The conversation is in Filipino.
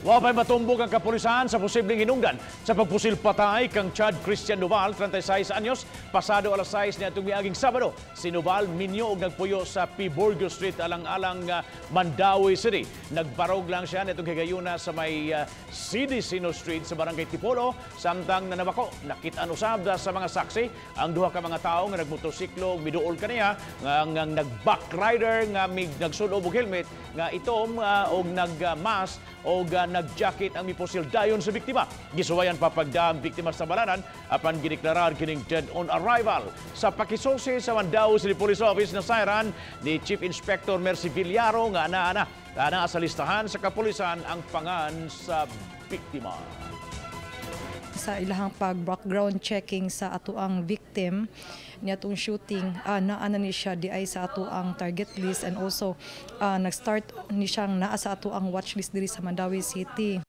Wapay matumbog ang kapulisan sa posibleng hinungdan sa pagpusil patay kang Chad Christian Noval, 36 anyos, pasado alas 6 niadtong miaging Sabado. Si Noval minyo og nagpuyo sa P. Borgo Street alang-alang Mandawi City. Nagbarog lang siya nitong higayuna sa may Sidicino Street sa Barangay Tipolo, samtang nanabako nakit-an usab sa mga saksi ang duha ka mga tawo nga nagmotorsiklo miduol kaniya nga nag-backrider nga nagsulob og helmet nga itom og nag-mask o nag-jacket ang miposil dayon sa biktima. Gisuwayan pa pagdaang biktima sa balanan apan gideklarar kining dead on arrival. Sa pakisulsi sa Mandawi City Police Office na sayran ni Chief Inspector Mercy Villaro nga ana sa listahan sa kapulisan ang pangan sa biktima. Sa ilahang pag-background checking sa atoang victim niatong shooting, naa ni siya di ay sa atoang target list, and also nag-start ni siyang naa sa atoang watch list diri sa Mandawi City.